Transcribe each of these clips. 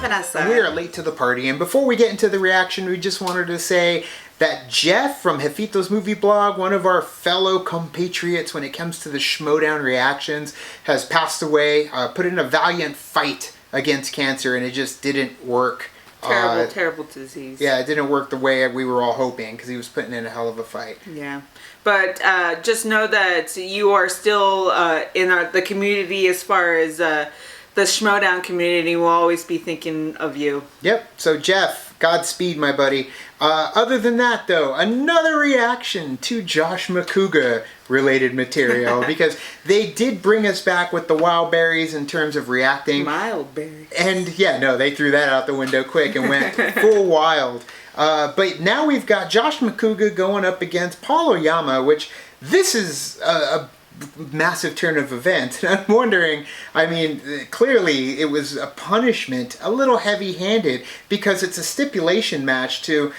Vanessa. We are late to the party, and before we get into the reaction, we just wanted to say that Jeff from Jefito's Movie Blog, one of our fellow compatriots when it comes to the Schmoedown reactions, has passed away, put in a valiant fight against cancer, and it just didn't work. Terrible disease. Yeah, it didn't work the way we were all hoping, because he was putting in a hell of a fight. Yeah. But just know that you are still in the community as far as the Schmoedown community. Will always be thinking of you. Yep. So Jeff, Godspeed, my buddy. Other than that, though, another reaction to Josh Macuga related material because they did bring us back with the wild berries in terms of reacting. Mild berries. And yeah, no, they threw that out the window quick and went full wild. But now we've got Josh Macuga going up against Paul Oyama, which this is a massive turn of events. And I'm wondering, I mean, clearly it was a punishment, a little heavy-handed, because it's a stipulation match to,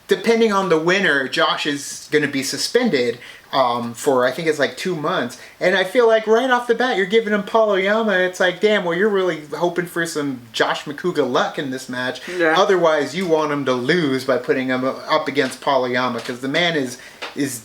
depending on the winner, Josh is going to be suspended for, I think it's like 2 months. And I feel like right off the bat, you're giving him Paul Oyama. It's like, damn, well, you're really hoping for some Josh Macuga luck in this match. Yeah. Otherwise, you want him to lose by putting him up against Paul Oyama, because the man is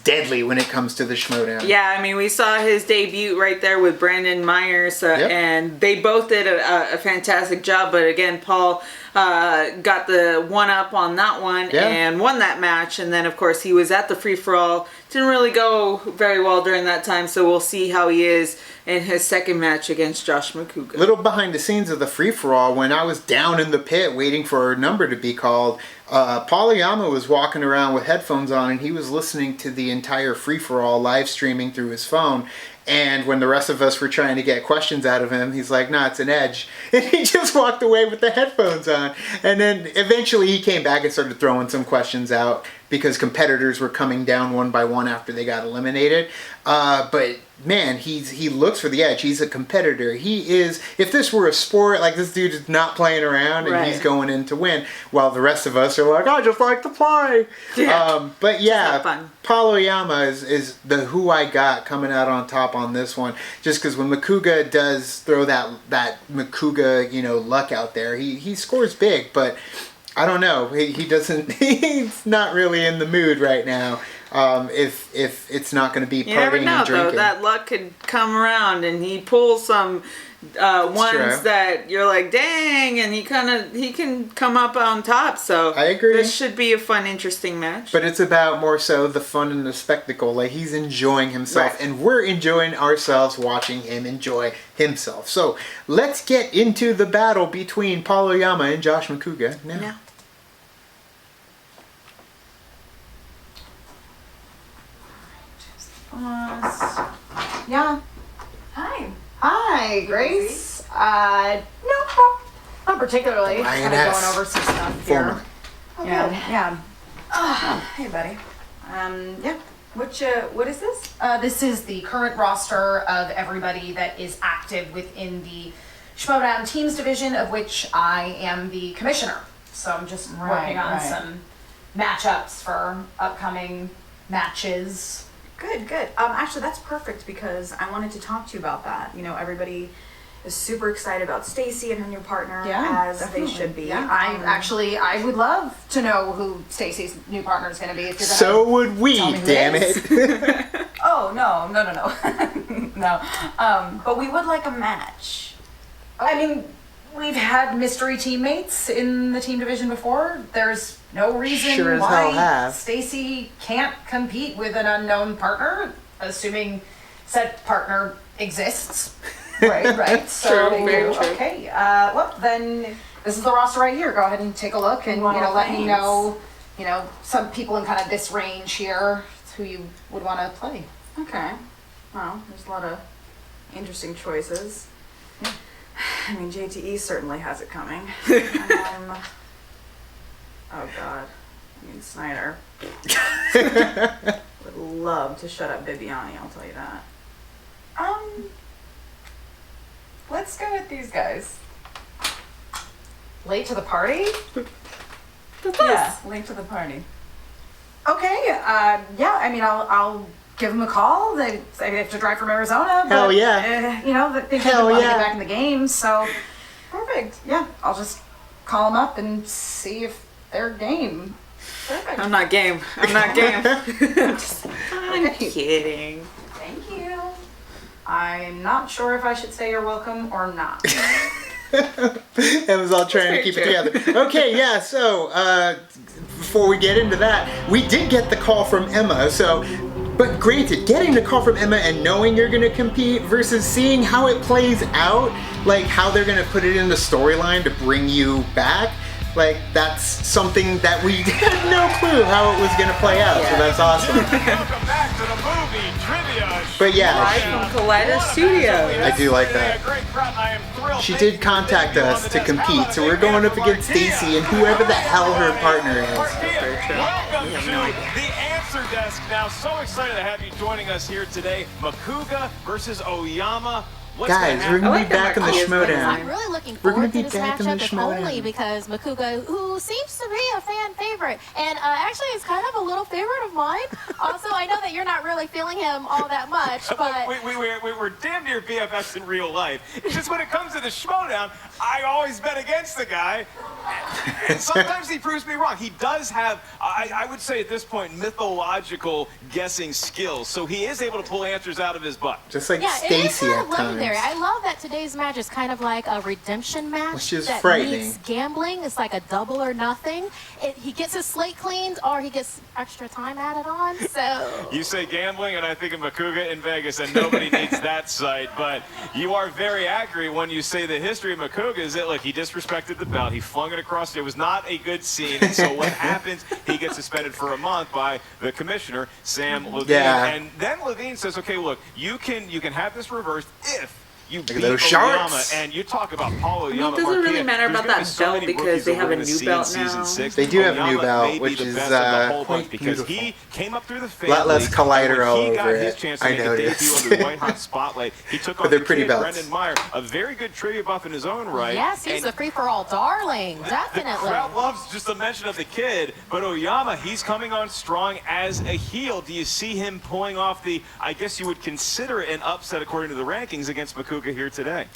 deadly when it comes to the Schmoedown. Yeah, I mean, we saw his debut right there with Brandon Myers, and they both did a fantastic job. But again, Paul got the one-up on that one and won that match. And then, of course, he was at the free-for-all. Didn't really go very well during that time, so we'll see how he is in his second match against Josh Macuga. Little behind the scenes of the free-for-all, when I was down in the pit waiting for a number to be called, Paul Oyama was walking around with headphones on, and he was listening to the entire free-for-all live streaming through his phone. And when the rest of us were trying to get questions out of him, he's like, nah, it's an edge. And he just walked away with the headphones on. And then eventually he came back and started throwing some questions out because competitors were coming down one by one after they got eliminated. But man, he looks for the edge. He's a competitor. He is, if this were a sport, like this dude is not playing around and he's going in to win, while the rest of us are like, I just like to play. Yeah. But yeah, Paul Oyama is the who I got coming out on top on this one. Just because when Macuga does throw that Macuga, luck out there, he scores big, but I don't know. He doesn't. He's not really in the mood right now. If it's not going to be partying and drinking. Though, that luck could come around, and he pulls some ones that you're like, dang, and he can come up on top. So I agree. This should be a fun, interesting match. But it's about more so the fun and the spectacle. Like, he's enjoying himself, and we're enjoying ourselves watching him enjoy himself. So let's get into the battle between Paul Oyama and Josh Macuga now. Yeah. Yeah. Hi. Hi, Grace. No, not particularly. Kind of going over some stuff here. Oh, Yeah. Hey, buddy. Yeah. What is this? This is the current roster of everybody that is active within the Schmoedown Teams division, of which I am the commissioner. So I'm just working on some matchups for upcoming matches. Good. Actually, that's perfect because I wanted to talk to you about that. Everybody is super excited about Stacy and her new partner, as definitely. They should be. Yeah. I would love to know who Stacy's new partner is going to be. If you're gonna so would we, damn it. Oh, no. No. But we would like a match. I mean, we've had mystery teammates in the team division before. There's no reason why Stacy can't compete with an unknown partner, assuming said partner exists. Right. So, True. Okay. Well, then this is the roster right here. Go ahead and take a look, and let me know. Some people in kind of this range here who you would want to play. Okay. Well, there's a lot of interesting choices. Yeah. I mean, JTE certainly has it coming. Oh God. I mean, Snyder would love to shut up Bibiani, I'll tell you that. Let's go with these guys. Late to the party? Yeah, late to the party. Okay. Yeah. I mean, I'll give them a call. They have to drive from Arizona. But, Hell yeah. They want to get back in the game. So Perfect. yeah, I'll just call them up and see if they're game. Perfect. I'm not game. I'm kidding. Thank you. I'm not sure if I should say you're welcome or not. Emma's all trying to keep it together. Okay, yeah, so before we get into that, we did get the call from Emma, but granted, getting the call from Emma and knowing you're going to compete versus seeing how it plays out, like how they're going to put it in the storyline to bring you back, like that's something that we had no clue how it was going to play out, so that's awesome. Welcome back to the movie trivia. But yeah, Live from Collider Studios. I do like that. She did contact us to compete, so we're going up against Stacy and whoever the hell her partner is. Welcome to the Answer Desk. Now, so excited to have you joining us here today. Macuga versus Oyama. Guys, we're going to be back in the Schmoedown. I'm really looking forward to this matchup, if only because Macuga, who seems to be a fan favorite, and actually is kind of a little favorite of mine. Also, I know that you're not really feeling him all that much, but... We're damn near BFFs in real life. It's just when it comes to the Schmoedown, I always bet against the guy. And sometimes he proves me wrong. He does have, I would say at this point, mythological guessing skills. So he is able to pull answers out of his butt. Just like yeah, Stacy at times. I love that today's match is kind of like a redemption match. Which is that frightening. Meets gambling. It's like a double or nothing. He gets his slate cleaned or he gets extra time added on. So you say gambling, and I think of Macuga in Vegas, and nobody needs that site. But you are very accurate when you say the history of Macuga is that, look, he disrespected the belt. He flung it across. It was not a good scene. And so what happens, he gets suspended for a month by the commissioner, Sam Levine. Yeah. And then Levine says, okay, look, you can have this reversed if you beat those Oyama. sharks. And you talk about Paul Oyama. It doesn't really matter about that belt because they have a new belt now. They do have a new belt, which is quite because beautiful. he came up through the A lot less Collider all he got over his it. chance to I make a noticed. debut under the White Hot Spotlight. He took But on they're the pretty kid, belts. Brendan Meyer, a very good trivia buff in his own right. yes, he's And a free-for-all darling. the Definitely. crowd loves just the mention of the kid, but Oyama, he's coming on strong as a heel. Do you see him pulling off the, I guess you would consider it an upset according to the rankings against Macuga here today?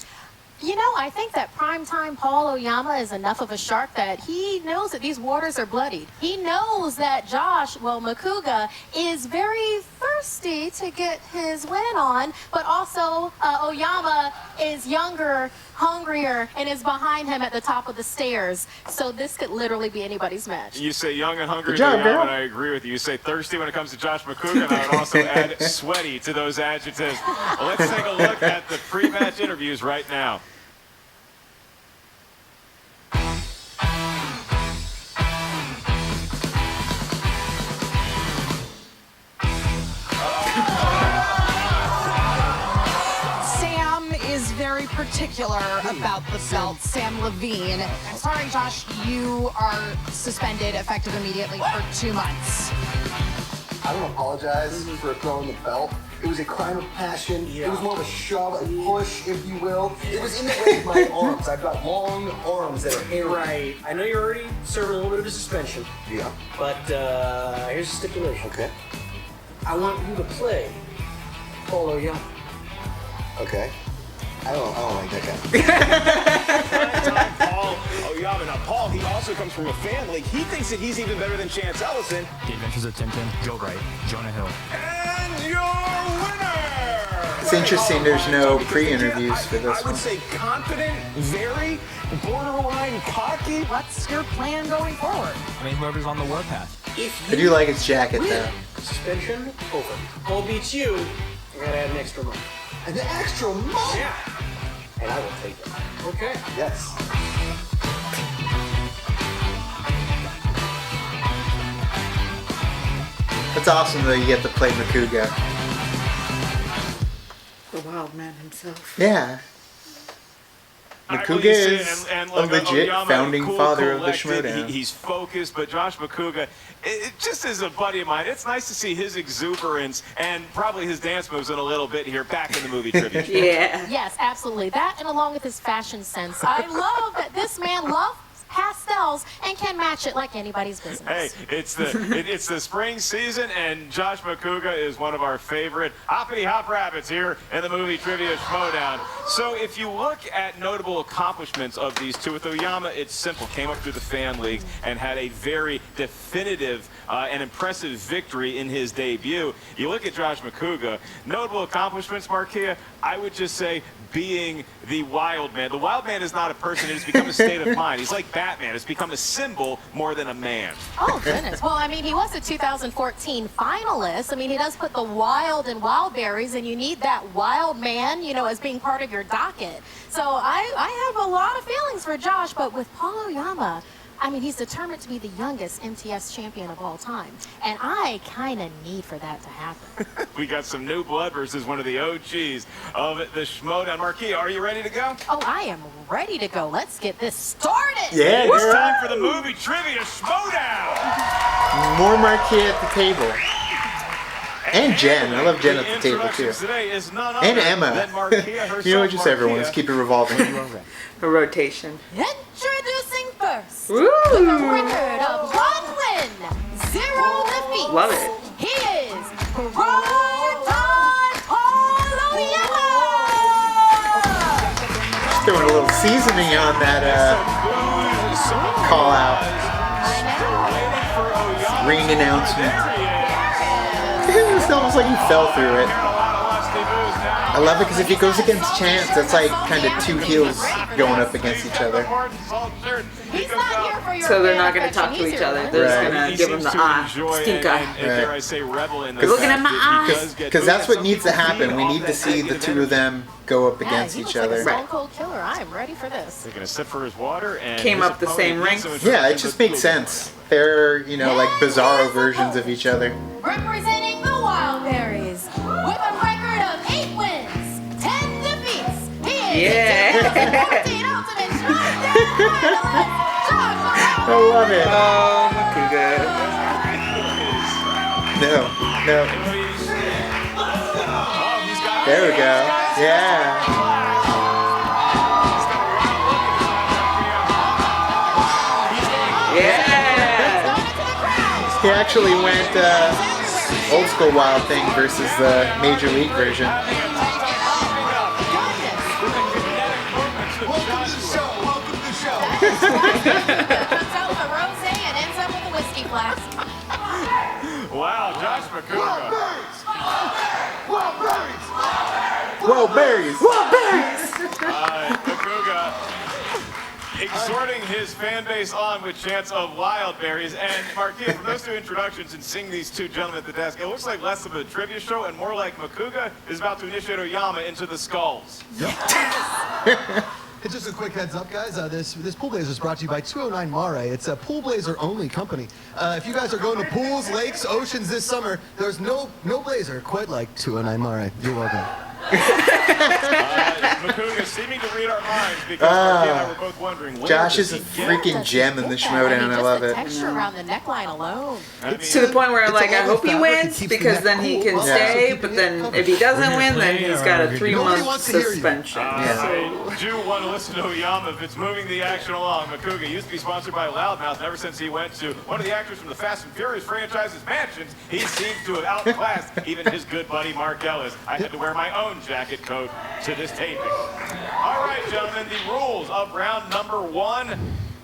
You know, I think that primetime Paul Oyama is enough of a shark that he knows that these waters are bloodied. He knows that Macuga is very thirsty to get his win on, but also Oyama is younger, hungrier, and is behind him at the top of the stairs. So this could literally be anybody's match. You say young and hungry, Good job, Oyama, girl. and I agree with you. You say thirsty when it comes to Josh Macuga, and I would also add sweaty to those adjectives. Well, let's take a look at the pre-match interviews right now. Sam is very particular about the belt. Sam Levine. Sorry, Josh, you are suspended effective immediately for 2 months. I don't apologize for throwing the belt. It was a crime of passion. It was more of a shove, a push, if you will. It was in the way of my arms. I've got long arms that are hairy. Right. I know you're already serving a little bit of a suspension, Yeah. but here's the stipulation. Okay. I want you to play Paul Oyama. Okay. I don't like that guy. Paul Oyama. Now, Paul, he also comes from a family. He thinks that he's even better than Chance Ellison. The Adventures of Tintin, Joe Wright, Jonah Hill. And your winner! It's interesting there's no pre-interviews for this I would one. say confident, very borderline cocky. What's your plan going forward? I mean, whoever's on the warpath. If I do like his jacket though. suspension over. Paul beats you, I gotta add an extra month. An extra month? Yeah. And I will take it. Okay. Yes. It's awesome though you get to play Macuga. The wild man himself. Yeah. Macuga is a legit Oyama, founding father of the collected. Schmoedown. He's focused, but Josh Macuga, it just is a buddy of mine. It's nice to see his exuberance and probably his dance moves in a little bit here back in the movie trivia. Yeah. Yes, absolutely. That and along with his fashion sense. I love that this man loves pastels and can match it like anybody's business. Hey, it's the spring season, and Josh Macuga is one of our favorite hoppity hop rabbits here in the movie Trivia Schmoedown. So if you look at notable accomplishments of these two, with Oyama, it's simple. Came up through the fan leagues and had a very definitive and impressive victory in his debut. You look at Josh Macuga, notable accomplishments, Marquia, I would just say being the wild man. The wild man is not a person, it has become a state of mind. He's like Batman. It's become a symbol more than a man. Oh, goodness. Well, I mean, he was a 2014 finalist. I mean, he does put the wild in wild berries, and you need that wild man, you know, as being part of your docket. So I have a lot of feelings for Josh, but with Paul Oyama, I mean, he's determined to be the youngest MTS champion of all time, and I kind of need for that to happen. We got some new blood versus one of the OGs of the Schmoedown. Marquia, are you ready to go? Oh, I am ready to go. Let's get this started. Yeah, it's time for the movie Trivia Schmoedown. More Marquia at the table. And Jen. I love Jen at the table, too. And Emma. You know what, just everyone. Let's keep it revolving. A rotation. Introducing first, Woo! with a record of 1 win, 0 defeats. Love it. He is Prime-Time Paul Oyama. Throwing a little seasoning on that call out. Ring announcement. It's almost like he fell through it. I love it because if he goes against Chance, that's like kind of two heels going up against each other. So they're not going to talk to each other. They're just going to give him the stink eye. Looking at my eyes. Because that's what needs to happen. We need to see the two of them go up against each other. Stone Cold Killer. I am ready for this. They're going to sip for his water and came up the same rank. Yeah, it just makes sense. They're, you know, like bizarro versions of each other. Representing the Wildberries with a record of 8 wins, 10 defeats. He is the 2014 Ultimate Schmoedown. I love it. Oh, Macuga. No. There we go. Yeah. He actually went old school Wild Thing versus the Major League version. Welcome to the show. Comes out with a rosé and ends up with a whiskey flask. Wow, Josh Macuga. Whoa, berries! Macuga exhorting his fan base on with chants of wild berries. And Marquia, from those two introductions and seeing these two gentlemen at the desk, it looks like less of a trivia show and more like Macuga is about to initiate Oyama into the skulls. Hey, just a quick heads up, guys. This Pool Blazer is brought to you by 209 Mare. It's a pool blazer only company. If you guys are going to pools, lakes, oceans this summer, there's no blazer quite like 209 Mare. You're welcome. Macuga seeming to read our minds because Marquia and I were both wondering. Josh is a freaking gem in the Schmoedown. I love it. Texture around the neckline alone. It's to the point where I'm like, I hope he wins because then he can stay. But then if he doesn't win, then he's got a 3-month suspension. Do you want to listen to Oyama if it's moving the action along? Macuga used to be sponsored by Loudmouth, and ever since he went to one of the actors from the Fast and Furious franchise's mansions, he seems to have outclassed even his good buddy Mark Ellis. I had to wear my own jacket coat to this taping. All right, gentlemen, the rules of round number 1.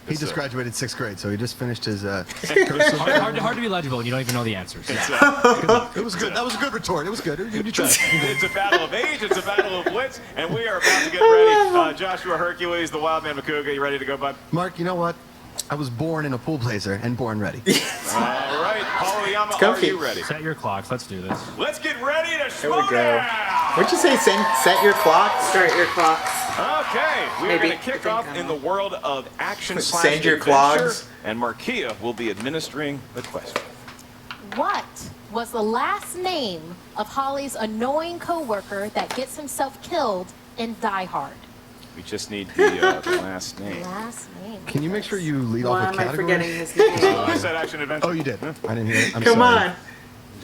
He just graduated 6th grade, so he just finished his. hard to be legible, and you don't even know the answers. It was good. That was a good retort. It was good. You tried. It's a battle of age. It's a battle of wits, and we are about to get ready. Joshua Hercules, the Wild Man Macuga, you ready to go, bud? Mark, you know what? I was born in a pool blazer and born ready. All right, Paul Oyama, are you ready? Set your clocks. Let's do this. Let's get ready to Here we go. Schmoedown. What'd you say? Set your clocks? Start your clocks. Okay, we are Maybe. going to kick off in the world of action / Send your adventure, clogs. and Marquia will be administering the question. What was the last name of Holly's annoying coworker that gets himself killed in Die Hard? We just need the last name. Last name. Can you make sure you lead Why off with am I categories? forgetting his name? I said action adventure. Oh, you did. I didn't hear it. I'm Come sorry. on.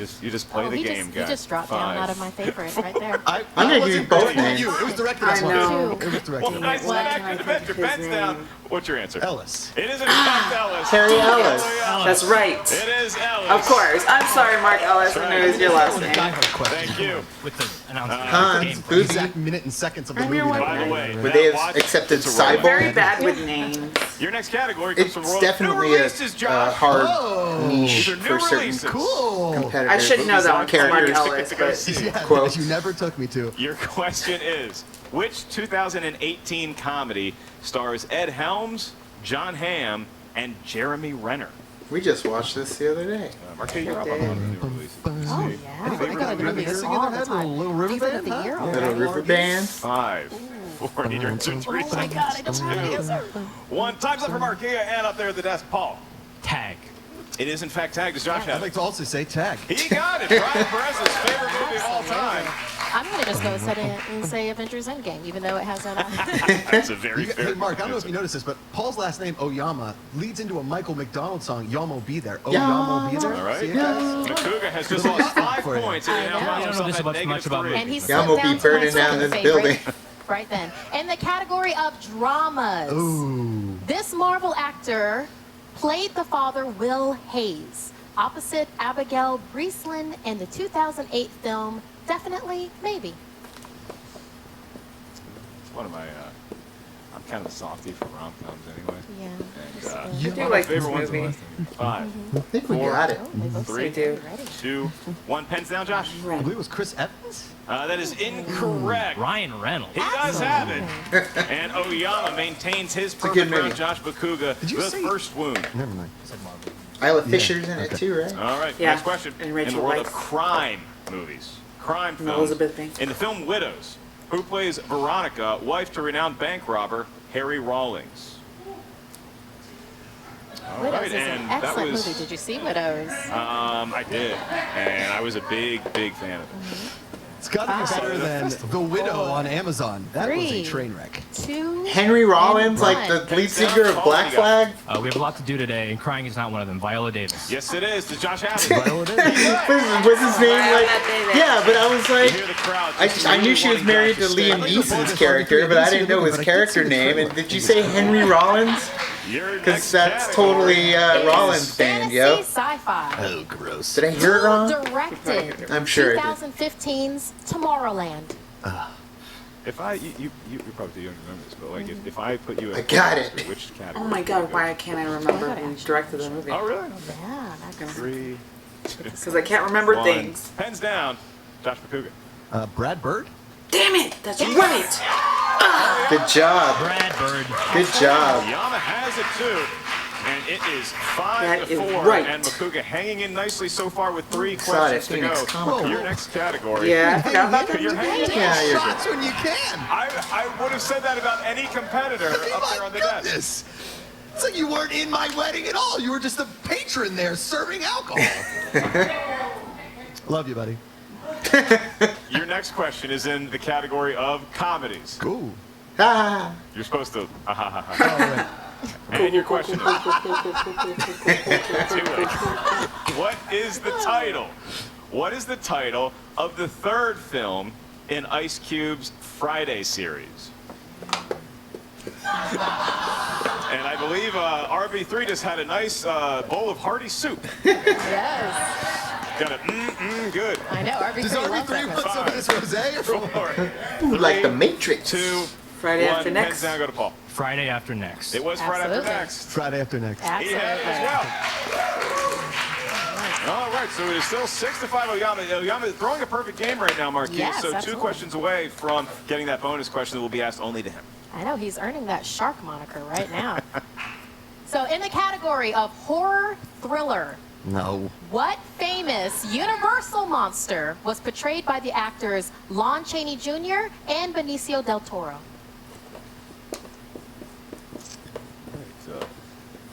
just play the game, guys. You just dropped down out of my favorite right there. I'm gonna give you both names. It was directed I at know. It was directed Well, at nice action adventure. Pens down. What's your answer? Ellis. It is in fact Ellis. Harry Ellis. That's right. It is Ellis. Of course. I'm sorry, Mark Ellis. I know it was your last name. Thank you. With the announcement. Hans, Boozy. Exact minute and seconds of the I movie. know what- By the way, Would they Matt have Watts, accepted it's a rolling. Very Cyborg? bad with names. Your next category comes It's from world definitely new a releases, Josh. hard Oh. niche These are new for certain releases. Cool. competitors. I should know that one from Mark characters. Ellis, but Yeah, Quotes. you never took me to. Your question is, which 2018 comedy stars Ed Helms, John Hamm, and Jeremy Renner? We just watched this the other day. Marquette, you're up on one of the new releases. Oh, yeah. I go to the movies Hissing in all their the head, time. little river Favorite band, of the huh? year Yeah. Little already. River Band. 5, 4, need your answer. 3 Oh, my seconds. God. I don't have an answer. 1. Time's up for Marquette and up there at the desk, Paul. Tag. It is in fact Tag. Does Josh I'd have like it? to also say tag. He got it. Brian Perez's favorite movie of all time. I'm going to just go ahead and say Avengers Endgame, even though it has a... That's a very fair. Hey, Mark, I don't know if you noticed this, but Paul's last name, Oyama, leads into a Michael McDonald song, Yamo Be There. Oyama Be There. All right. See it, guys? Macuga has just lost 5 For you. points and I now know. finds I don't know himself this at much negative about 3. And he Yeah, slipped I'm gonna down be to my burning down second this favorite building. right then. In the category of dramas, Ooh. this Marvel actor played the father Will Hayes opposite Abigail Breslin in the 2008 film Definitely Maybe. It's one of my. I'm kind of a softie for rom-coms anyway. Yeah. And, You I do like this favorite ones movie. are 5, I think we Four. got it. Oh, they both Three. seem to be ready. 2, 1. Pens down, Josh. I believe it was Chris Evans. That is incorrect. Ryan Reynolds. He does have it. And Oyama maintains his a good perfect round. movie. Josh Macuga, Did you the say- first wound. Never mind. Isla Fisher's in it too, right? All right, Yeah, next question. and In Rachel the world Weisz. of crime movies, crime And films. Elizabeth Banks. In the film Widows, who plays Veronica, wife to renowned bank robber Harry Rawlings? All Widows right, is an and that excellent was. movie. Did you see Widows? I did, and I was a big fan of it. It's got to be better than The Widow on Amazon. That was a Three. train wreck. 2. Henry Rollins, like the One. lead singer of Black Flag. We have a lot to do today, and crying is not one of them. Viola Davis. Yes, it is. Does Josh have it? Viola Davis. Was his name like? Yeah, but I was You like, hear the crowd. I knew she was married to Liam Neeson's character, but I didn't know his character name. And did you say Henry Rollins? Because that's totally Rollins band, Fantasy yo. sci-fi. Oh, gross. Did I hear it wrong? Directed. I'm sure I did. 2015's Tomorrowland. If you probably too young to remember this, but like if I put you, I got it. Which category? Oh my God, why can't I remember who directed the movie? Oh really? Yeah, not gonna. 3, 2, Because I can't remember 1. things. Pens down. Josh Macuga. Brad Bird? Damn it! That's right! Good job. Brad Bird. Good job. Oyama has it too. And it is 5 That to is 4. right. And Macuga hanging in nicely so far with 3 Exotic questions to Phoenix go. Comic Your Con. next category. Yeah, I forgot about that. You're hanging. Yeah, you're good. Shots when you can. I would have said that about any competitor up there on the desk. Goodness. It's like you weren't in my wedding at all. You were just a patron there serving alcohol. Love you, buddy. Your next question is in the category of comedies. Cool. Ah. You're supposed to. Oh, right. And your question is. What is the title? What is the title of the third film in Ice Cube's Friday series? And I believe RB3 just had a nice bowl of hearty soup. Yes. Got it. Good. I know. RB3 Does loves that RB3 movie. want some of this rosé or from 4, Ooh, like 3, the Matrix. 2, Friday 1. after Pens next. down, go to Paul. Friday after next. It was Friday after Absolutely. next. Friday after next? He had it as well. All right, so it is still 6 to 5. Oyama is throwing a perfect game right now, Marquis. Yes, so 2 absolutely. questions away from getting that bonus question that will be asked only to him. I know he's earning that shark moniker right now. So in the category of horror thriller, No. what famous Universal monster was portrayed by the actors Lon Chaney Jr. and Benicio del Toro?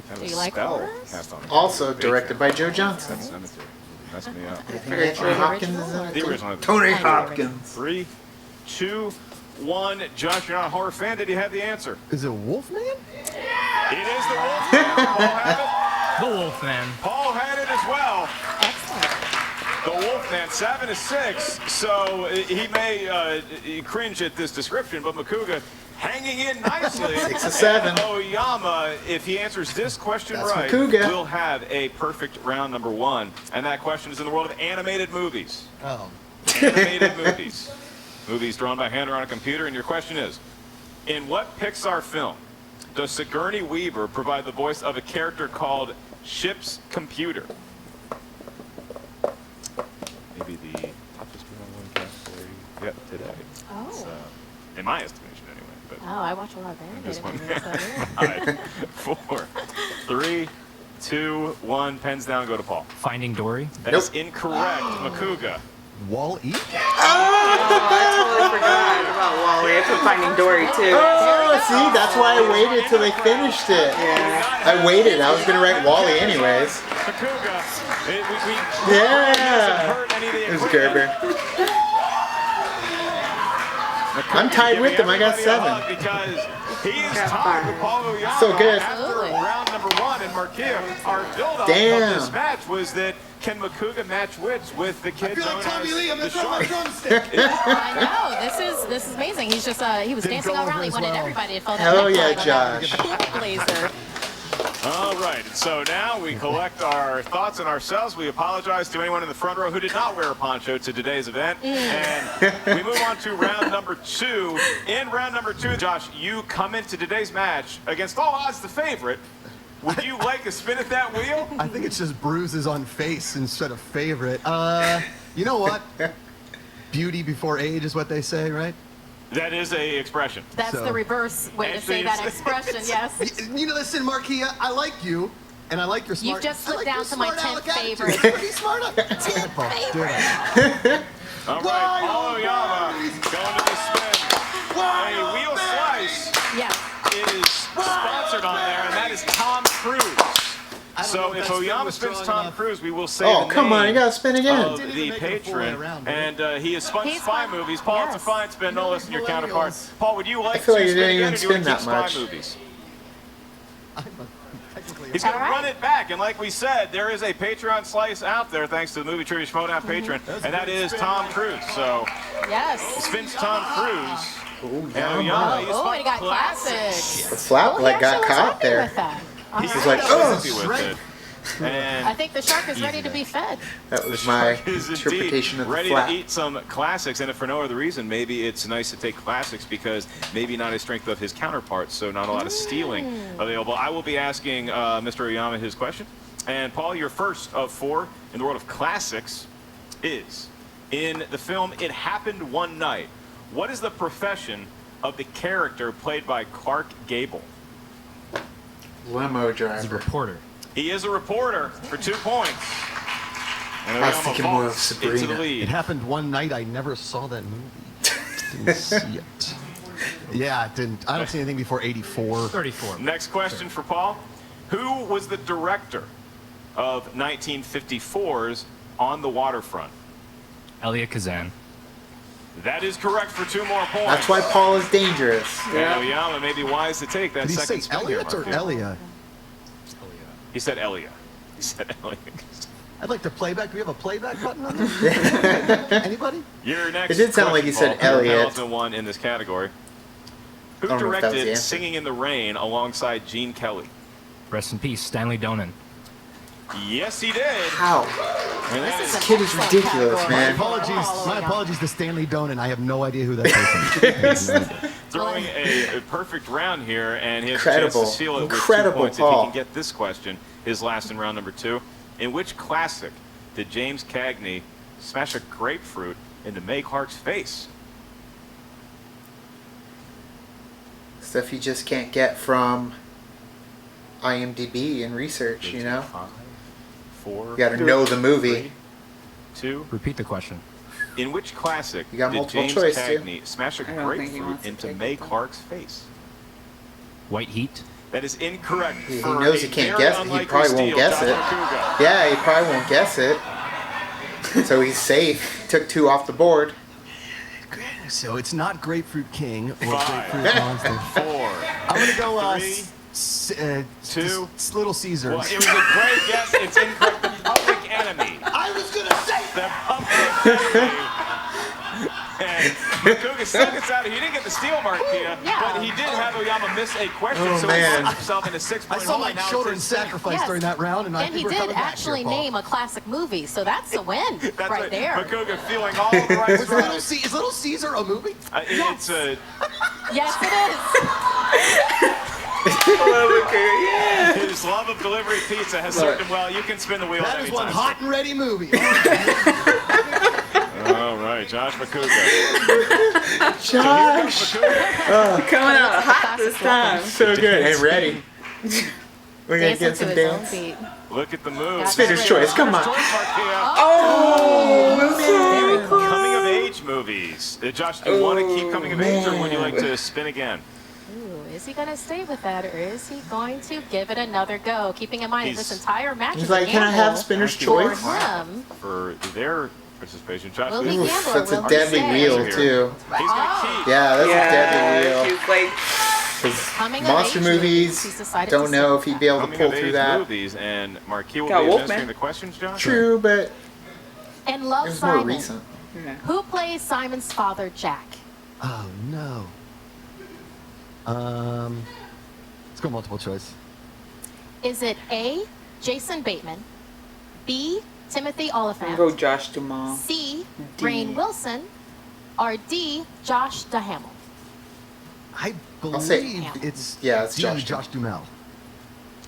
Kind Do of you like spell horrors? cast on it. Also directed by Joe Johnson. Cemetery. Messed me up. I think Anthony Hopkins is in it. The too. original. Tony I know. Hopkins. 3, 2, 1. Josh, you're not a horror fan. Did you have the answer? Is it Wolfman? It is the Wolfman. Paul had it. The Wolfman. Paul had it as well. Excellent. The Wolfman, 7-6. So he may cringe at this description, but Macuga hanging in nicely. 6-7. And Oyama, if he answers this question right, Macuga. will have a perfect round number 1. And that question is in the world of animated movies. Oh. Animated movies. Movies drawn by hand or on a computer. And your question is, in what Pixar film does Sigourney Weaver provide the voice of a character called Ship's Computer? Maybe the toughest one category yet today. Oh. It's, in my estimation, anyway. But Oh, I watch a lot of this animated one. movies. So All right. 4, 3, 2, 1. Pens down. Go to Paul. Finding Dory. That is incorrect. Macuga. Wall-E? I totally forgot about Wally. I put Finding Dory too. Oh, see, that's why I waited till they finished it. Yeah. I waited. I was gonna write Wally anyways. Macuga. Yeah. It was Gerber. I'm tied with him. I got 7. Because he is tied with Paul Oyama. So good. After round number 1 in Marquia, our build-up Damn. of this match was that can Macuga match wits with the kid known Tommy as Lee, I'm the gonna throw my Shark? drumstick. I know. This is amazing. He's just he was dancing all around. He wanted everybody to feel that. Hell yeah, neckline on that Josh. blazer. All right, and so now we collect our thoughts and ourselves. We apologize to anyone in the front row who did not wear a poncho to today's event. And we move on to round number 2. In round number 2, Josh, you come into today's match against all odds the favorite. Would you like a spin at that wheel? I think it's just bruises on face instead of favorite. You know what? Beauty before age is what they say, right? That is a expression. That's So- the reverse way to say that expression. Yes. You know, listen, Marquia, I like you, and I like your smart. You've just I slipped like down your to my smart 10th aleck attitude. favorite. Pretty smart. 10th favorite. All right, Paul Oyama going to the spin. A wheel slice Yes. is sponsored on there, and that is Tom Cruise. So if Oyama spins Tom Cruise, we will say Oh, the come on. You name gotta spin again. of the patron. And he has spun He's spy fun. movies. Paul, it's a Yes. fine spin, no less than your counterpart. Paul, would you like feel to like you spin didn't again, even or do you want to spin keep that much. spy movies? Technically, He's going to All right. run it back, and like we said, there is a Patreon slice out there thanks to the Movie Trivia Schmoedown patron, and that is Tom Cruise. So Yes. spins Tom Cruise. Oh, And yeah. Oyama, you Oh, spun and he got classics. classic. The flap Oh, he leg got actually was caught happy there. with that. He's He's like, so oh, happy with it. And I think the shark is ready to be fed. That was my is interpretation of the ready flap. to eat some classics, and if for no other reason, maybe it's nice to take classics because maybe not a strength of his counterparts, so not a lot of stealing available. I will be asking Mr. Oyama his question, and Paul, your first of 4 in the world of classics is in the film It Happened One Night. What is the profession of the character played by Clark Gable? Limo He's a driver. reporter. He is a reporter for 2 points. And I was Oyama thinking more of vaults into the Sabrina. lead. It happened one night. I never saw that movie. Didn't see it. Yeah, it didn't. I don't see anything before 84. 34. Next question for Paul. Who was the director of 1954's On the Waterfront? Elia Kazan. That is correct for 2 more points. That's why Paul is dangerous. And Oyama may be wise to take that Did he second say spin here, Elliot or Mark. Elia? He said Elia. He said Elia. I'd like to playback. Do we have a playback button on there? Anybody? Your next It did sound like he question, said Paul. Elliot. Hamilton won in this category. Who I don't know if that was the directed answer. Singing in the Rain alongside Gene Kelly? Rest in peace, Stanley Donen. Yes, he did. How? And that This is kid is ridiculous, My man. apologies to Stanley Donen. I have no idea who that person is. throwing a perfect round here, and he has Incredible. a chance to seal it with 2 Incredible, points if Paul. he can get this question, his last in round number 2. In which classic did James Cagney smash a grapefruit into May Clark's face? Stuff you just can't get from IMDb and research, you know? 5, 4. You gotta know the movie. 3, 2. Repeat the question. In which classic You got did multiple James choice, too. Cagney smash a I don't think he grapefruit wants to into take May that one. Clark's face? White Heat. That is incorrect. He for knows a he can't very guess it. He unlikely probably won't steal, guess Dr. it. Macuga. Yeah, he probably won't guess it. So he's safe. Took 2 off the board. So it's not Grapefruit King or 5, Grapefruit Monster. 4. I'm gonna go 3, 2. Little Caesars. Well, it was a great guess. It's incorrect. The Public Enemy. I was gonna say The And Macuga still gets out. He didn't get the steal mark, Kia, but he did have Oyama miss a question, so he put himself in a 6-point I saw hole, my and now children it's sacrifice during that round, and I And think he we're did coming back actually here, Paul. name a classic movie, so that's a win That's right there. Macuga feeling all the right Is Little Caesar a movie? It's a... Yes, it is. His love of delivery pizza has served him well. You can spin the wheel That at is any one time. hot and ready movie. All right, Josh Macuga. Josh! Coming out hot this time. So good. And ready. We're going to Dancing get some to his own dance. beat. Look at the move. Spinner's choice, come on. Very cool. Coming of age movies. Josh, do you want to keep coming of age, or would you like to spin again? Ooh, is he going to stay with that, or is he going to give it another go? Keeping in mind that this entire match He's is like, a can I gamble have Spinner's for choice? him. For their participation, Josh. Will he Oof, gamble or that's a will he deadly stay? wheel, too. He's going to keep. Yeah, that's a deadly wheel. He's like, Because Coming of monster age movies, he's decided don't to know stick if he'd be able to Coming pull of through age that. movies, and Marquis will Got be Wolfman. administering the questions, Josh. True, but And it Love was more Simon. recent. Who plays Simon's father, Jack? Oh, no. Let's go multiple choice. Is it A, Jason Bateman, B, Timothy I'm Oliphant, gonna go Josh Duhamel. C, D. Rainn Wilson, or D, Josh Duhamel? I I'll say- believe it's it's D, Josh. Josh Duhamel.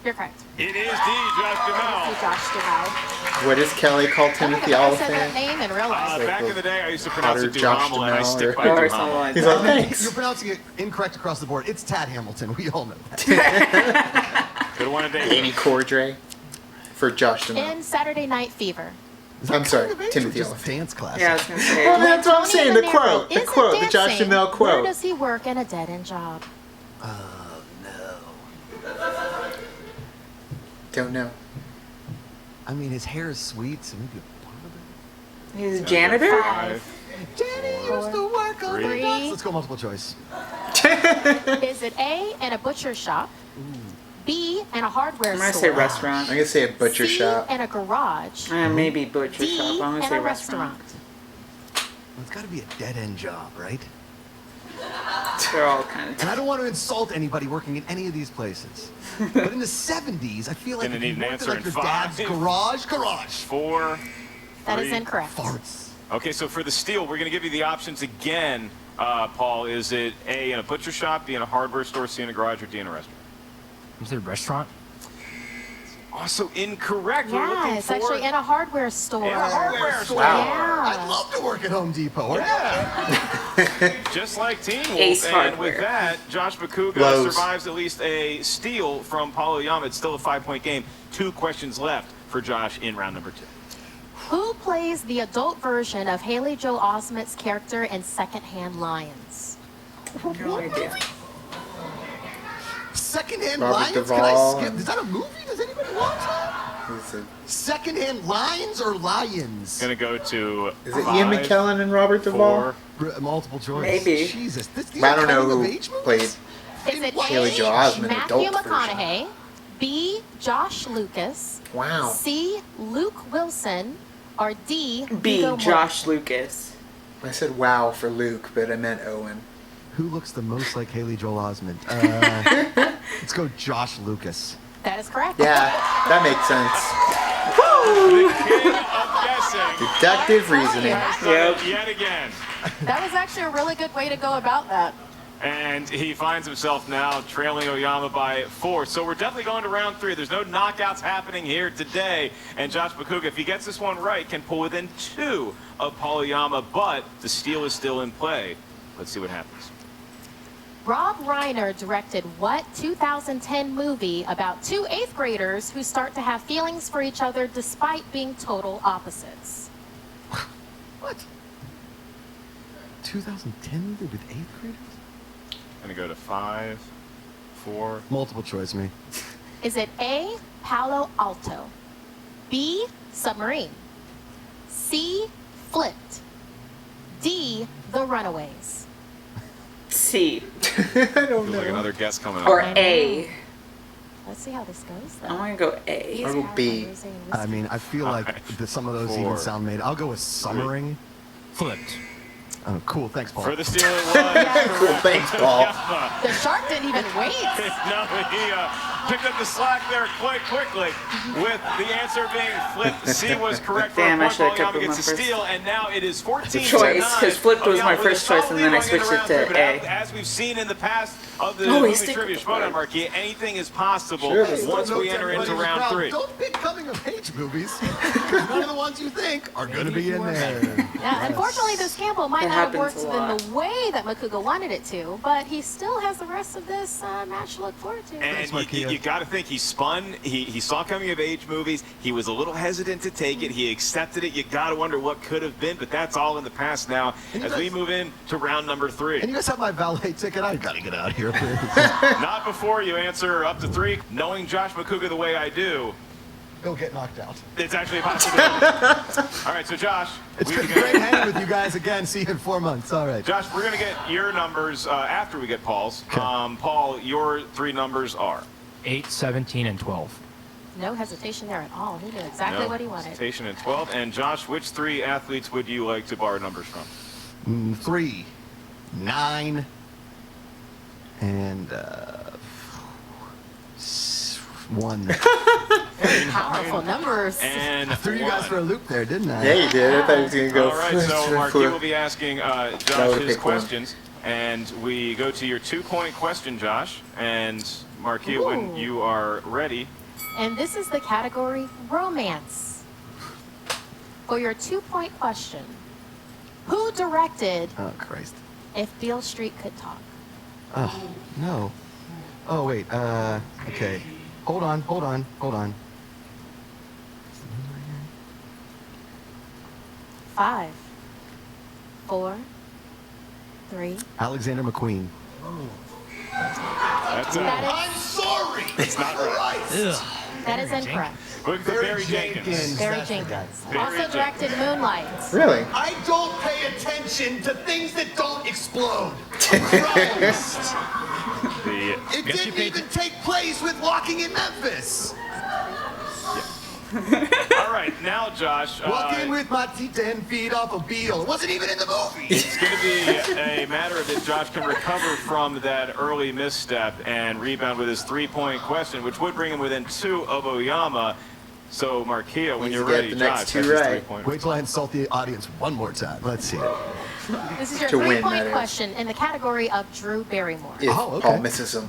You're correct. It is D, Josh Duhamel. Josh Duhamel. What does Kelly call Timothy I said that Oliphant? name and realized. Back in the day, I used to pronounce it Potter Josh Duhamel, and I Duhamel, stick by or Duhamel. something like He's that. like, thanks. You're pronouncing it incorrect across the board. It's Tad Hamilton. We all know that. Good one a day. Danny Cordray for Josh Duhamel. In Saturday Night Fever. I'm sorry, Kind of age or Timothy just Oliphant. dance class. Yeah, I was gonna say. Well, that's what I'm Tony saying. The De Niro quote. The isn't quote. The Josh dancing, Duhamel Where quote. does he work in a dead-end job? Don't know. I mean, his hair is sweet, so maybe a part of it. He's a janitor? 5, Danny used to work on the Three. docks. Let's go multiple choice. Is it A, in a butcher shop, B, in a hardware I'm store, gonna say restaurant. I'm gonna say a butcher C, shop. in a garage, Maybe butcher D, shop. I'm in gonna say a restaurant. Well, it's got to be a dead-end job, right? They're all kind of. And I don't want to insult anybody working in any of these places. But in the 70s, I feel like Gonna if need you an worked answer at like in your 5. dad's garage. 4. That is 3. incorrect. Farts. Okay, so for the steal, we're going to give you the options again, Paul. Is it A, in a butcher shop, B, in a hardware store, C, in a garage, or D, in a restaurant? Is it a restaurant? Also incorrect. We're Yeah, looking it's for actually in a hardware store. in a hardware store. I'd Yeah. love to work at Home Depot. Just like Teen Wolf. Ace and Hardware. with that, Josh Macuga Lowe's. survives at least a steal from Paul Oyama. It's still a 5-point game. 2 questions left for Josh in round number 2. Who plays the adult version of Haley Joel Osment's character in Secondhand Lions? No idea. Secondhand Robert Lions? Duvall Can I skip? and- Is that a movie? Does anybody watch that? Is it, Secondhand Lions or Lions? Going to go to is it 5, Ian McKellen and Robert Duvall? 4. Multiple choice. Maybe. Jesus. These I don't know coming of who age movies? played. Is it Haley A, Joel Osment, Matthew adult version. McConaughey, B, Josh Lucas, Wow. C, Luke Wilson, or D, B. Viggo Josh Lucas. I said wow for Luke, but I meant Owen. Who looks the most like Haley Joel Osment? Let's go Josh Lucas. Morton. That is correct. Yeah, that makes sense. The king of guessing. Deductive reasoning. Yep. Yet again. That was actually a really good way to go about that. And he finds himself now trailing Oyama by 4. So we're definitely going to round 3. There's no knockouts happening here today. And Josh Macuga, if he gets this one right, can pull within 2 of Paul Oyama. But the steal is still in play. Let's see what happens. Rob Reiner directed what 2010 movie about 2 8th graders who start to have feelings for each other despite being total opposites? What? 2010 movie with 8th graders? Going to go to 5, 4. Multiple choice, me. Is it A, Palo Alto, B, Submarine, C, Flipped, D, The Runaways? C. I don't Feels like know. another guess coming up. Or A. Let's see how this goes, though. I'm gonna go A. I'll go B. I mean, I feel like some of those even 4. sound made. I'll go with Summering. Flipped. Oh, cool. Thanks, Paul. For the steal it was. Cool, thanks, Paul. The shark didn't even wait. No, he picked up the slack there quite quickly with the answer being flipped. C was correct. Damn, I for should a have point. kept Oyama with gets my a first steal, and now it is 14 choice, because flipped was my Oyama first with a choice, and then I solid lead switched going it into to round A. three. But as we've seen in the past of the Oh, movie he's trivia sticking- Schmoedown, Marquis, anything is possible Sure. once Don't we note enter everybody into in the round crowd, 3. Don't pick coming-of-age movies, because none of the ones you think are going to be in there. Yeah, unfortunately, this gamble might That not have happens worked a lot. in the way that Macuga wanted it to, but he still has the rest of this match to look forward to. And Thanks, you got to think he spun. He saw coming of age movies. He was a little hesitant to take it. He accepted it. You got to wonder what could have been, but that's all in the past now. As we move in to round number 3. And you guys have my valet ticket? I got to get out of here, please. Not before you answer up to 3. Knowing Josh Macuga the way I do, He'll get knocked out. it's actually a possibility. All right, so Josh, It's been great hanging with you guys again. See you in 4 months. All right. Josh, we're going to get your numbers after we get Paul's. Paul, your 3 numbers are? 8, 17, and 12. No hesitation there at all. He knew exactly what he wanted. Hesitation and 12. And Josh, which 3 athletes would you like to borrow numbers from? 3, 9, and 1. Very powerful numbers. And I threw you guys for a loop there, didn't I? Yeah, you did. I thought he was going to go All right, so Marquis will be asking would've Josh his picked one. questions. And we go to your 2-point question, Josh. And Marquis, when you are ready. And this is the category romance. For your 2-point question, who directed Oh, Christ. If Beale Street Could Talk? Oh, no. Oh, wait. Okay. Hold on. 5, 4, 3. Alexander McQueen. That's That sorry! It's not right. that is incorrect. Looking for Barry Jenkins. Barry That's the guy. Jenkins. Barry Also Jenkins. directed Moonlight. Really? I don't pay attention to things that don't explode. Christ! It Guess you didn't paid- even take place with Walking in Memphis. All right, now, Josh. Walking with my teeth 10 feet off a Beale. It wasn't even in the movie. It's going to be a matter of if Josh can recover from that early misstep and rebound with his 3-point question, which would bring him within 2 of Oyama. So, Marquia, when Needs you're to get ready, the next Josh, two that's his right. 3-point. Wait till I insult the audience one more time. Let's see it. This is your To win, 3-point that is. question in the category of Drew Barrymore. If Oh, okay. Paul misses him.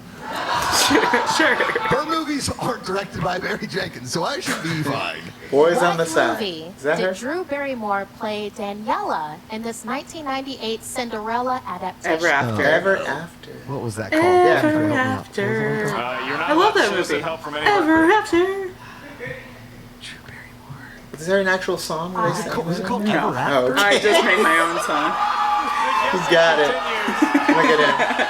Sure. Her movies aren't directed by Barry Jenkins, so I should be fine. Boys What on the side. movie Is that did her? Drew Barrymore play Daniela in this 1998 Cinderella adaptation? Ever After. Ever After. What was that called? Ever Help me out. After. You're not I love allowed to that solicit movie. help from anyone. Ever After. Is there an actual song? Was it called No. Ever After? Oh, I just made my own song. he's got it. Look at him.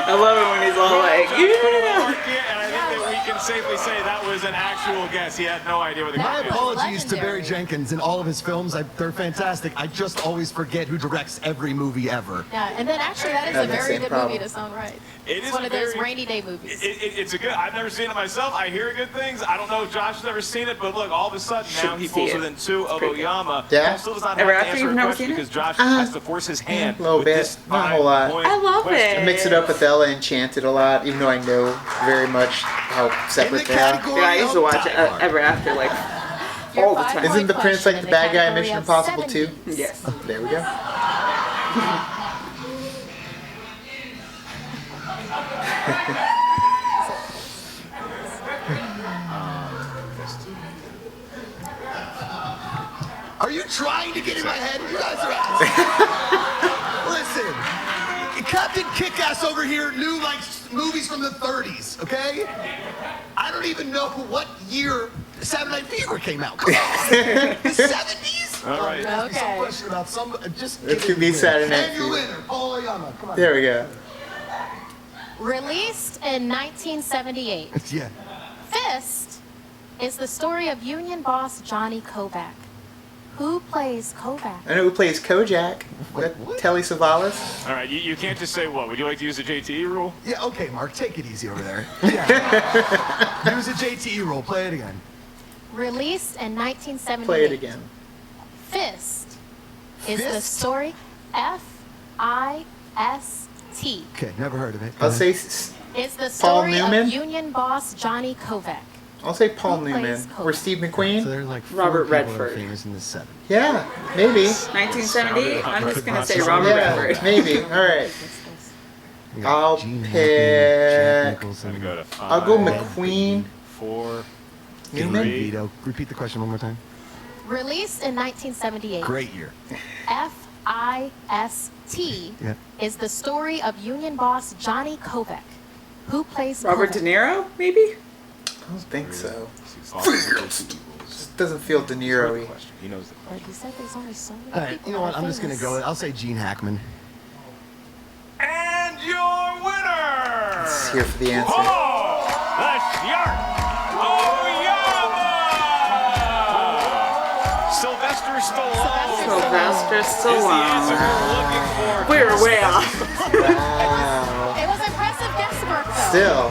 I love it when he's all like, yeah. And I think that we can safely say that was an actual guess. He had no idea what the My question was. apologies to Barry Legendary. Jenkins and all of his films. They're fantastic. I just always forget who directs every movie ever. Yeah, and then actually that is Had a the very same good problem. movie to sound right. It It's is one a of those very- rainy day movies. It's a good. I've never seen it myself. I hear good things. I don't know if Josh has ever seen it, but look, all of a sudden now he Should pulls see it. within 2 of pretty good. Oyama. Yeah? Paul still does not Ever have to After, answer you've a never question seen it? because Josh has to force his hand a little with bit. this Not a whole lot. 5-point I love question. I it. mix it up with Ella Enchanted a lot, even though I know very much how In the separate they are. category Yeah, I used to of watch Die Hard. Ever After like Your all the time. 5-point Isn't the prince question like in the bad guy in category Mission of Impossible 2? 70s. Yes. There we go. Are you trying to get in my head? You guys are Listen, Captain Kick-Ass over here knew like movies from the 30s, okay? I don't even know what year Saturday Night Fever came out. Come on. The 70s? All right. Some Okay. question about some, just It give could be me a Saturday winner. Night And your Fever. winner, Paul Oyama. Come on. There we go. Released in 1978, Yeah. Fist is the story of union boss Johnny Kovac. Who plays Kovac? I know who plays Kojak. What? Telly Savalas. All right, you can't just say what. Would you like to use the JTE rule? Yeah, okay, Mark, take it easy over there. Yeah. Use a JTE roll. Play it again. Released in 1978. Play it again. Fist is the story F-I-S-T. Okay, never heard of it. I'll say It's the Paul story Newman? of Union boss Johnny Kovac. I'll say Paul Who Newman plays or Steve McQueen. So there's like Robert four people that are Redford. famous in the 70s. Yeah, maybe. 1978. I'm just gonna say Yeah, Robert Yeah, Redford. maybe. All right. We got I'll Gene pick- Hackman, Jack Nicholson, I'm gonna go to 5, I'll go McQueen. 4, Newman? 3. Vito. Repeat the question one more time. Released in 1978. Great year. F-I-S-T Yeah. is the story of Union boss Johnny Kovac. Who plays Robert Kovac? De Niro, maybe? I don't think so. Just Just doesn't feel De Niro-y. He knows the But he said there's only so many All right, people you know what? that are I'm just going to famous. go. I'll say Gene Hackman. And your winner! Let's hear for the answer. Paul the Shark Oyama! Sylvester Stallone. Sylvester Is the answer Stallone. we're looking for. We're way off. Wow. It was impressive guesswork, though. Still.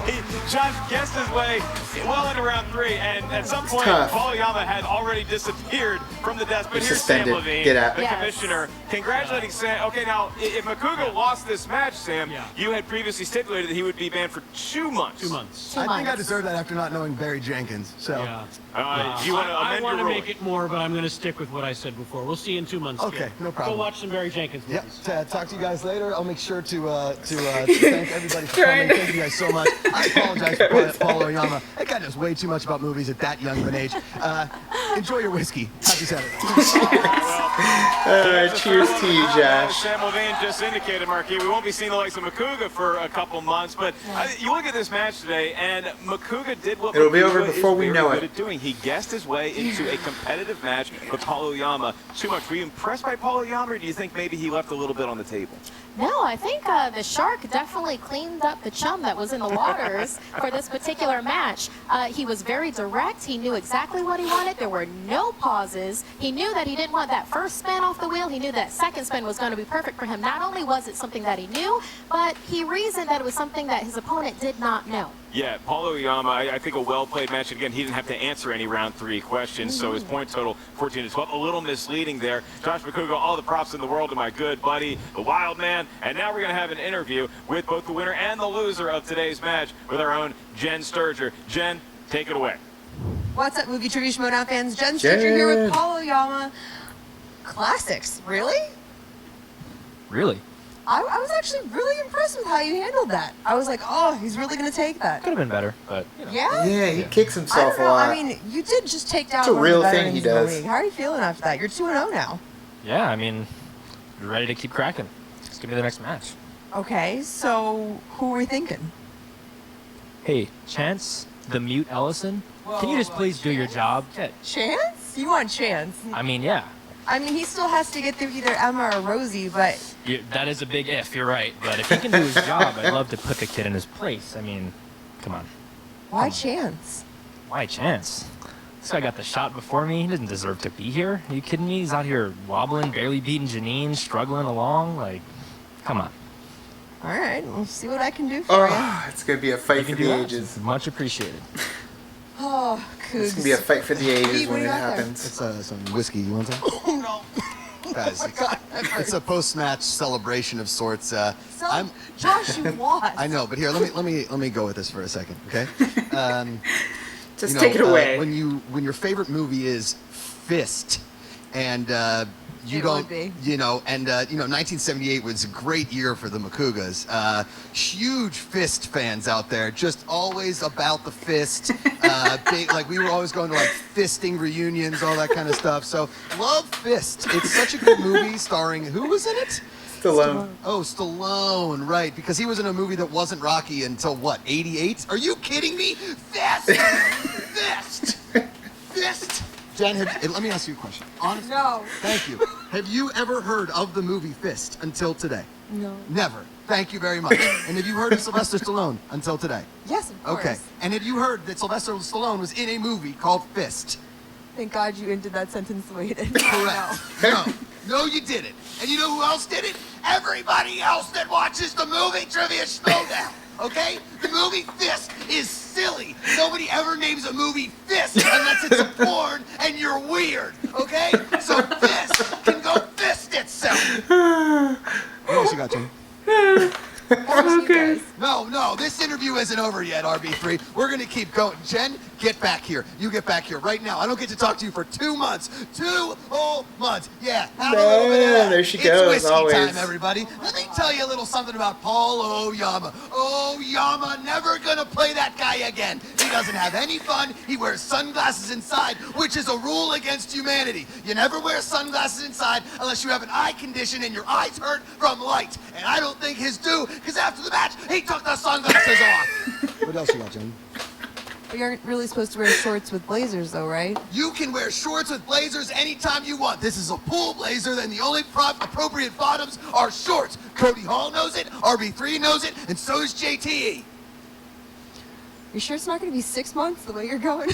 Josh guessed his way well into round 3, and at some point, tough. Paul Oyama had already disappeared from the desk. But He's here's Sam suspended. Levine, Get out. the Yes. commissioner, congratulating Sam. Okay, now, if Macuga lost this match, Sam, you had previously stipulated that he would be banned for 2 months. 2 months. Two I think I months. deserve that after not knowing Barry Jenkins. So, Yeah. Do you want to I amend want your to ruling? make it more, but I'm going to stick with what I said before. We'll see you in 2 months. Okay, kid. no problem. Go watch some Barry Jenkins yep. movies. Talk to you guys later. I'll make sure to thank everybody for coming. Thank you guys so much. I apologize for Paul Oyama. That guy knows way too much about movies at that young of an age. Enjoy your whiskey. Happy Saturday. Cheers to you, Josh. Sam Levine just indicated, Marquis, we won't be seeing the likes of Macuga for a couple months, but you look at this match today, and Macuga did what It'll be Macuga over is before we very know good it. at doing. He guessed his way into a competitive match with Paul Oyama. Too much. Were you impressed by Paul Oyama, or do you think maybe he left a little bit on the table? No, I think the Shark definitely cleaned up the chum that was in the waters for this particular match. He was very direct. He knew exactly what he wanted. There were no pauses. He knew that he didn't want that first spin off the wheel. He knew that second spin was going to be perfect for him. Not only was it something that he knew, but he reasoned that it was something that his opponent did not know. Yeah, Paul Oyama, I think a well-played match. Again, he didn't have to answer any round 3 questions, so his point total 14-12. A little misleading there. Josh Macuga, all the props in the world to my good buddy, the Wild Man. And now we're going to have an interview with both the winner and the loser of today's match with our own Jen Sturger. Jen, take it away. What's up, movie trivia Schmoedown fans? Jen Sturger here with Paul Oyama. Classics, really? Really? I was actually really impressed with how you handled that. I was like, oh, he's really going to take that. Could have been better, but you know. Yeah? Yeah, he kicks I himself don't a know. lot. I mean, you did just take down It's a one real of the thing he veterans in the does. league. How are you feeling after that? You're 2-0 now. Yeah, I mean, we're ready to keep cracking. Just give me the next match. Okay, so who are we thinking? Hey, Chance, the mute Ellison, can you just please do your job? Yeah, Chance? You want Chance? I mean, yeah. I mean, he still has to get through either Emma or Rosie, but That is a big if, you're right. But if he can do his job, I'd love to put the kid in his place. I mean, come on. why Chance? Why Chance? This guy got the shot before me. He doesn't deserve to be here. Are you kidding me? He's out here wobbling, barely beating Janine, struggling along. Like, come on. All right, we'll see what I can do for you. Oh, it's going to be a fight You for can do the that. ages. Much appreciated. Oh, It's Cougs. going to be a fight for the ages What when do it you got there? happens. It's some whiskey. You want some? Oh, no. Guys, Oh, my God. it's a post-match celebration of sorts. I'm. Josh, you lost. I know, but here, let me go with this for a second, okay? Just take it away. When your favorite movie is Fist, and you It don't, would be. 1978 was a great year for the Macugas. Huge Fist fans out there, just always about the fist. Like we were always going to like fisting reunions, all that kind of stuff. So love Fist. It's such a good movie starring who was in it? Stallone. Oh, Stallone, right? Because he was in a movie that wasn't Rocky until what? 88? Are you kidding me? Fist, Fist, Fist. Jen, let me ask you a question. Honestly, No. thank you. Have you ever heard of the movie Fist until today? No. Never. Thank you very much. And have you heard of Sylvester Stallone until today? Yes, of course. Okay. And have you heard that Sylvester Stallone was in a movie called Fist? Thank God you ended that sentence the way you did. Correct. No, you didn't. And you know who else did it? Everybody else that watches the movie Trivia Schmoedown. Okay? The movie Fist is silly. Nobody ever names a movie Fist unless it's a porn and you're weird. Okay? So Fist can go fist it. can't sell. What else you got, Jim? Okay. No, this interview isn't over yet, RB3. We're going to keep going. Jen, get back here. You get back here right now. I don't get to talk to you for 2 months. 2 whole months. Yeah, have a little bit of that. There she It's goes, whiskey always. time, everybody. Let me tell you a little something about Paul Oyama. Oyama, never going to play that guy again. He doesn't have any fun. He wears sunglasses inside, which is a rule against humanity. You never wear sunglasses inside unless you have an eye condition and your eyes hurt from light. And I don't think his do, because after the match, he took the sunglasses off. What else you got, Jen? You aren't really supposed to wear shorts with blazers, though, right? You can wear shorts with blazers anytime you want. This is a pool blazer, then the only appropriate bottoms are shorts. Cody Hall knows it, RB3 knows it, and so does JTE. You sure it's not going to be 6 months the way you're going?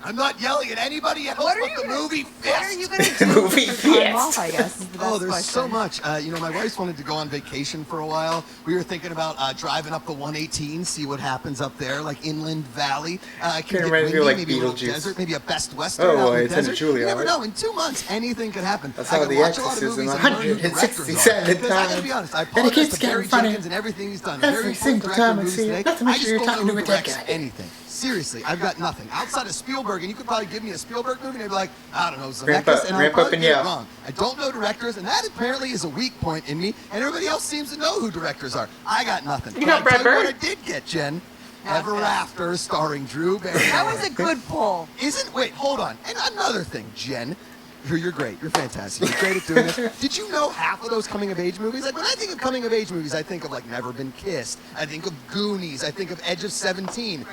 I'm not yelling at anybody else but the movie Fist. What are you going to do Movie for time Fist. off, I guess, is the best There's question. so much. My wife's wanted to go on vacation for a while. We were thinking about driving up the 118, see what happens up there, like Inland Valley. Kinda reminds me of, like, maybe a little Beetlejuice. desert, maybe a Best Western Oh, out in the it's in desert. Julia, You never right? know. In 2 months, anything could happen. That's I how could The watch a lot of Exorcism movies and learn who directors are. 167 Because I gotta be times. honest, I And it apologize keeps to Barry getting funny. Jenkins and everything he's done. Every Very single important time I movies see it. today. Not to make I sure just you're don't know talking who to a dead directs guy. anything. Seriously, I've got nothing. Outside of Spielberg, and you could probably give me a Spielberg movie and I'd be like, I don't know, Ramp Zemeckis, up, and I'll ramp up probably and get it yell. wrong. I don't know directors, and that apparently is a weak point in me, and everybody else seems to know who directors are. I got nothing. You got But I Brad tell you Bird? what I did get, Jen. Ever After, starring Drew Barrymore. That was a good pull. Wait, hold on. And another thing, Jen. You're great. You're fantastic. You're great at doing this. Did you know half of those coming-of-age movies? Like, when I think of coming-of-age movies, I think of, like, Never Been Kissed. I think of Goonies. I think of Edge of 17.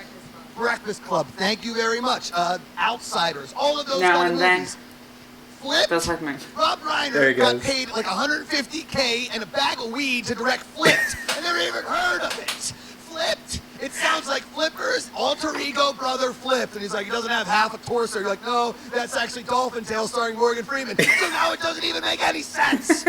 Breakfast Club. Thank you very much. Outsiders. All of those Now kind and of then. movies. Flipped. That's like mine. Rob There he Reiner got goes. paid like $150K and a bag of weed to direct Flipped. I never even heard of it. Flipped. It sounds like Flipper's alter ego brother Flipped. And he's like, he doesn't have half a torso. You're like, no, that's actually Dolphin Tale starring Morgan Freeman. So now it doesn't even make any sense.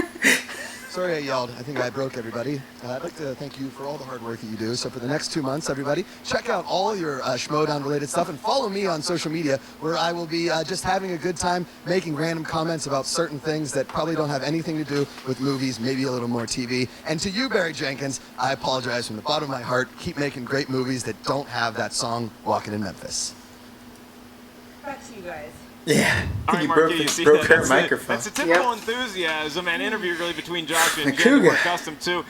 Sorry I yelled. I think I broke everybody. I'd like to thank you for all the hard work that you do. So for the next 2 months, everybody, check out all your Schmoedown related stuff and follow me on social media where I will be just having a good time making random comments about certain things that probably don't have anything to do with movies, maybe a little more TV. And to you, Barry Jenkins, I apologize from the bottom of my heart. Keep making great movies that don't have that song Walking in Memphis. Back to you guys. Yeah. All right, You Marquis, you see broke that? her That's microphone. That's a typical enthusiasm and interview really between Josh and Jen Macuga. we're accustomed to.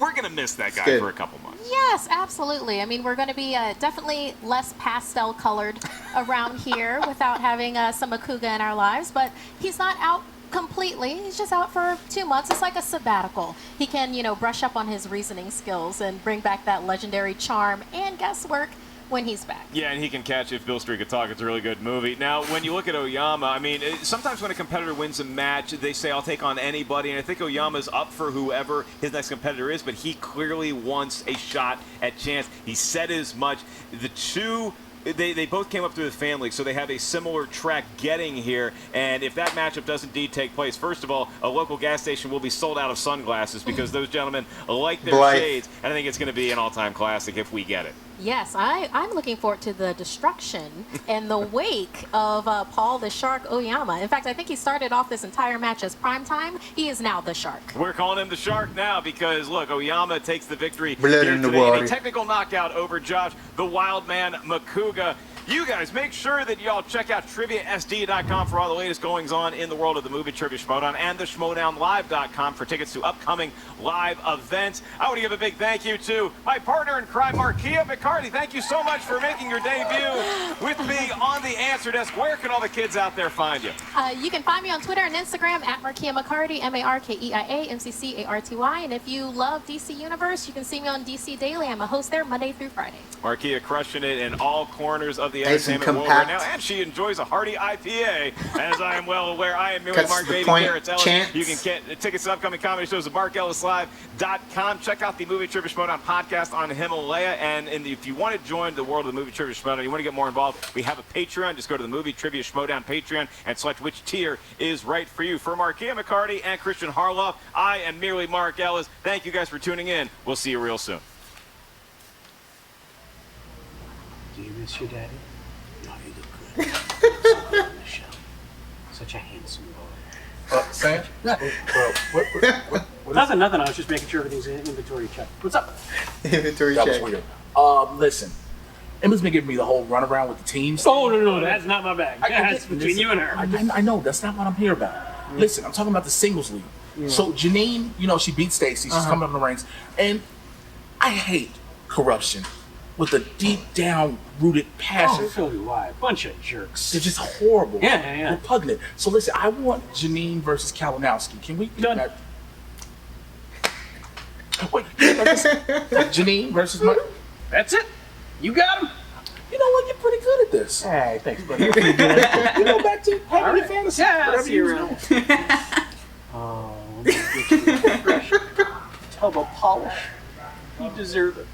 We're going to miss that guy good. for a couple months. Yes, absolutely. I mean, we're going to be definitely less pastel colored around here without having some Macuga in our lives, but he's not out completely. He's just out for 2 months. It's like a sabbatical. He can, brush up on his reasoning skills and bring back that legendary charm and guesswork when he's back. Yeah, and he can catch If Bill Street Could Talk. It's a really good movie. Now, when you look at Oyama, I mean, sometimes when a competitor wins a match, they say, I'll take on anybody. And I think Oyama's up for whoever his next competitor is, but he clearly wants a shot at chance. He said as much. The two... They both came up through the family, so they have a similar track getting here. And if that matchup does indeed take place, first of all, a local gas station will be sold out of sunglasses because those gentlemen like their Blythe. shades. And I think it's going to be an all-time classic if we get it. Yes, I'm looking forward to the destruction and the wake of Paul the Shark Oyama. In fact, I think he started off this entire match as primetime. He is now the Shark. We're calling him the Shark now because, look, Oyama takes the victory Blood here in the today in water. a technical knockout over Josh, the Wild Man Macuga. You guys, make sure that y'all check out TriviaSD.com for all the latest goings-on in the world of the movie Trivia Schmoedown and the SchmoedownLive.com for tickets to upcoming live events. I want to give a big thank you to my partner in crime, Marquia McCarty. Thank you so much for making your debut with me on the answer desk. Where can all the kids out there find you? You can find me on Twitter and Instagram at Marquia McCarty, MarkeiaMccarty. And if you love DC Universe, you can see me on DC Daily. I'm a host there Monday through Friday. Marquia crushing it in all corners of the Nice and entertainment world right now, compact. and she enjoys a hearty IPA, as I am well aware. I am merely Cuts Mark the Baby point, Carrots Ellis. chance. You can get tickets to upcoming comedy shows at MarkEllisLive.com. Check out the Movie Trivia Schmoedown podcast on Himalaya, and if you want to join the world of the Movie Trivia Schmoedown, you want to get more involved, we have a Patreon. Just go to the Movie Trivia Schmoedown Patreon and select which tier is right for you. For Marquia McCarty and Christian Harloff, I am merely Mark Ellis. Thank you guys for tuning in. We'll see you real soon. Do you miss your daddy? No, you look good. On the show. Such a handsome boy. Sam? What? Nothing. I was just making sure everything's in inventory check. What's up? Inventory That check. was weird. Listen. Emma's been giving me the whole runaround with the teams. Oh, no, that's not my bag. That's between you and her. I know, that's not what I'm here about. Listen, I'm talking about the singles league. So Janine, she beat Stacy. She's coming up in the ranks. And I hate corruption with a deep down rooted passion. Oh, so do I. Bunch of jerks. They're just horrible. Yeah. Repugnant. So listen, I want Janine versus Kalinowski. Can we do that? Wait, Janine versus my... That's it. You got him. You know what? You're pretty good at this. Hey, thanks, buddy. Back to having your fantasy. Yeah, I'll whatever see you was around. doing. Oh, tub of polish. You deserve it.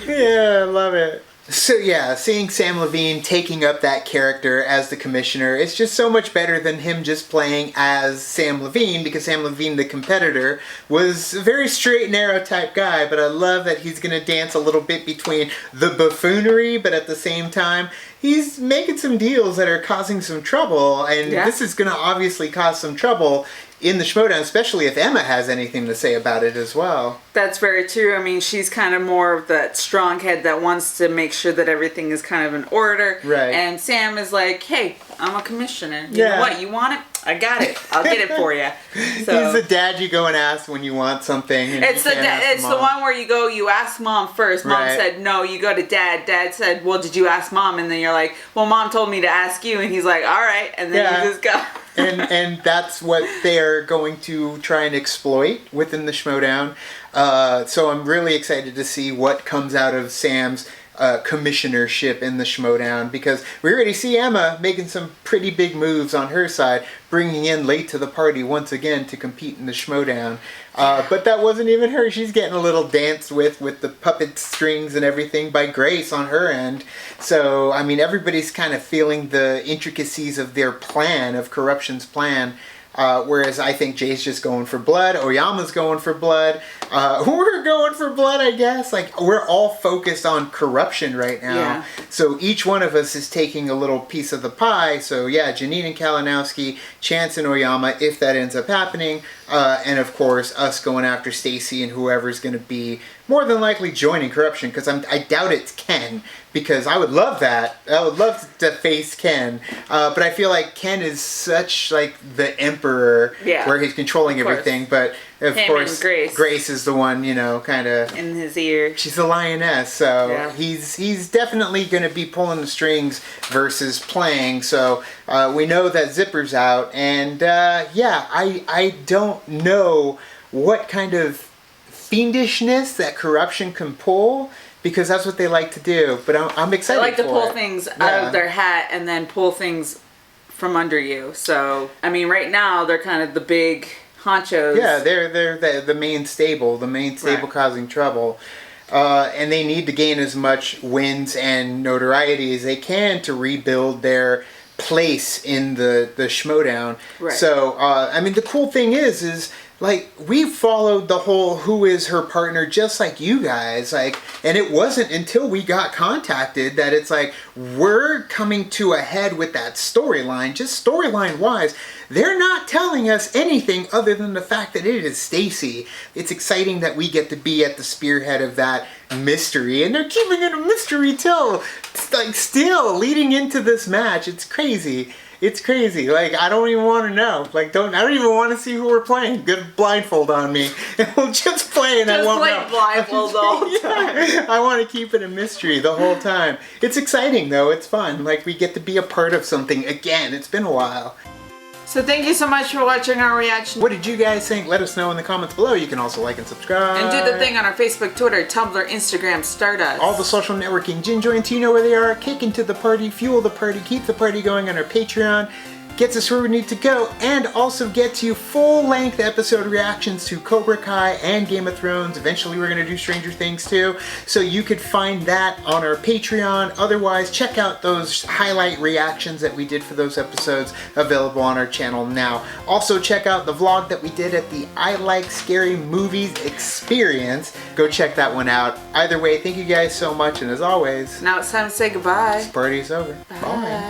Yeah, I love it. So yeah, seeing Sam Levine taking up that character as the commissioner, it's just so much better than him just playing as Sam Levine, because Sam Levine, the competitor, was a very straight and narrow type guy, but I love that he's going to dance a little bit between the buffoonery, but at the same time, he's making some deals that are causing some trouble, and this is going to obviously cause some trouble in the Schmoedown, especially if Emma has anything to say about it as well. That's very true. I mean, she's kind of more of that strong head that wants to make sure that everything is kind of in order. Right. And Sam is like, hey, I'm a commissioner. You know what? You want it? I got it. I'll get it for you. So, he's the dad you go and ask when you want something. And it's the one where you go, you ask mom first. Mom said no, you go to dad. Dad said, well, did you ask mom? And then you're like, well, mom told me to ask you. And he's like, all right. And then you just go. and that's what they're going to try and exploit within the Schmoedown. So I'm really excited to see what comes out of Sam's commissionership in the Schmoedown, because we already see Emma making some pretty big moves on her side, bringing in late to the party once again to compete in the Schmoedown. But that wasn't even her. She's getting a little danced with the puppet strings and everything by Grace on her end. So, I mean, everybody's kind of feeling the intricacies of their plan, of Corruption's plan. Whereas I think Jay's just going for blood, Oyama's going for blood, we're going for blood, I guess. Like, we're all focused on corruption right now. Yeah. So each one of us is taking a little piece of the pie. So yeah, Janine and Kalinowski, Chance and Oyama, if that ends up happening. And of course, us going after Stacy and whoever's going to be more than likely joining Corruption, because I doubt it's Ken, because I would love that. I would love to face Ken. But I feel like Ken is such like the emperor, where he's controlling everything. But of course, Grace is the one, kind of in his ear. She's the lioness, so he's definitely going to be pulling the strings versus playing. So we know that Zipper's out, and I don't know what kind of fiendishness that Corruption can pull, because that's what they like to do. But I'm excited. They like to pull it. things out of their hat and then pull things from under you. So I mean, right now they're kind of the big honchos. Yeah, they're the main stable causing trouble. And they need to gain as much wins and notoriety as they can to rebuild their place in the Schmoedown. Right. So, I mean, the cool thing is like, we followed the whole who is her partner just like you guys, like, and it wasn't until we got contacted that it's like, we're coming to a head with that storyline. Just storyline wise, they're not telling us anything other than the fact that it is Stacy. It's exciting that we get to be at the spearhead of that mystery, and they're keeping it a mystery till, like, still leading into this match. It's crazy. It's crazy. Like, I don't even want to know. Like, I don't even want to see who we're playing. Good blindfold on me. And we'll just play, and I won't know. Just play blindfold the whole time. I want to keep it a mystery the whole time. It's exciting, though. It's fun. Like, we get to be a part of something again. It's been a while. So thank you so much for watching our reaction. What did you guys think? Let us know in the comments below. You can also like and subscribe. And do the thing on our Facebook, Twitter, Tumblr, Instagram, Stardust. All the social networking. Jinjoy and Tino where they are. Kick into the party, fuel the party, keep the party going on our Patreon. Gets us where we need to go, and also gets you full-length episode reactions to Cobra Kai and Game of Thrones. Eventually we're going to do Stranger Things too, so you could find that on our Patreon. Otherwise, check out those highlight reactions that we did for those episodes, available on our channel now. Also check out the vlog that we did at the I Like Scary Movies Experience. Go check that one out. Either way, thank you guys so much, and as always, now it's time to say goodbye. This party's over. Bye.